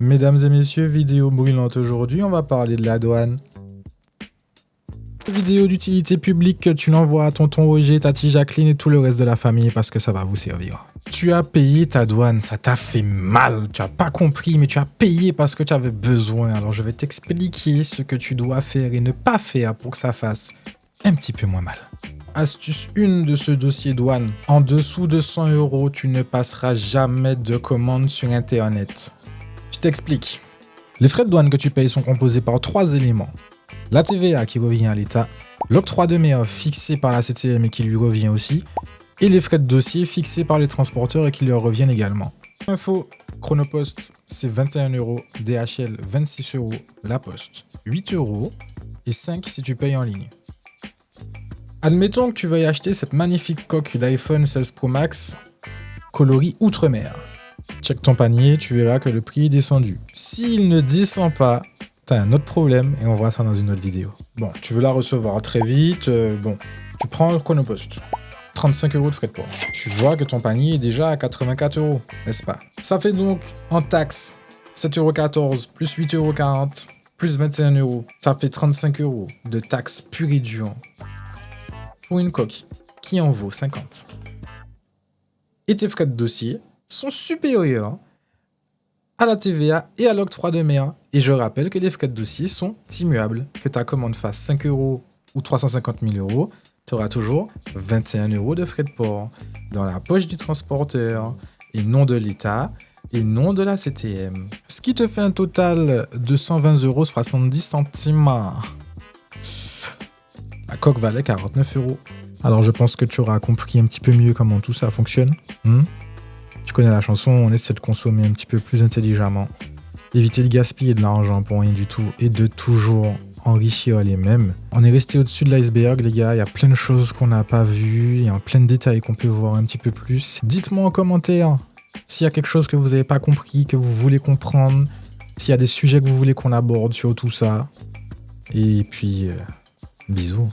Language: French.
Mesdames et messieurs, vidéo brûlante aujourd'hui, on va parler de la douane. Vidéo d'utilité publique que tu l'envoies à tonton Roger, tati Jacqueline et tout le reste de la famille parce que ça va vous servir. Tu as payé ta douane, ça t'a fait mal, tu n'as pas compris, mais tu as payé parce que tu avais besoin. Alors je vais t'expliquer ce que tu dois faire et ne pas faire pour que ça fasse un petit peu moins mal. Astuce 1 de ce dossier douane. En dessous de 100 €, tu ne passeras jamais de commande sur Internet. Je t'explique. Les frais de douane que tu payes sont composés par 3 éléments. La TVA qui revient à l'État, l'octroi de mer fixé par la CTM et qui lui revient aussi, et les frais de dossier fixés par les transporteurs et qui leur reviennent également. Info, Chronopost, c'est 21 €, DHL 26 €, La Poste 8 € et 5 si tu payes en ligne. Admettons que tu veuilles acheter cette magnifique coque d'iPhone 16 Pro Max coloris Outre-mer. Check ton panier, tu verras que le prix est descendu. S'il ne descend pas, t'as un autre problème et on verra ça dans une autre vidéo. Bon, tu veux la recevoir très vite, tu prends le Chronopost. 35 € de frais de port. Tu vois que ton panier est déjà à 84 €, n'est-ce pas? Ça fait donc en taxe 7,14 € plus 8,40 € plus 21 €. Ça fait 35 € de taxes pure et dure pour une coque qui en vaut 50. Et tes frais de dossier sont supérieurs à la TVA et à l'octroi de mer. Et je rappelle que les frais de dossier sont immuables. Que ta commande fasse 5 € ou 350 000 €, tu auras toujours 21 € de frais de port dans la poche du transporteur et non de l'État et non de la CTM. Ce qui te fait un total de 120,70 €. La coque valait 49 €. Alors je pense que tu auras compris un petit peu mieux comment tout ça fonctionne. Tu connais la chanson, on essaie de consommer un petit peu plus intelligemment. Éviter de gaspiller de l'argent pour rien du tout et de toujours enrichir les mêmes. On est resté au-dessus de l'iceberg, les gars. Il y a plein de choses qu'on n'a pas vues. Il y a plein de détails qu'on peut voir un petit peu plus. Dites-moi en commentaire s'il y a quelque chose que vous n'avez pas compris, que vous voulez comprendre. S'il y a des sujets que vous voulez qu'on aborde sur tout ça. Et puis, bisous.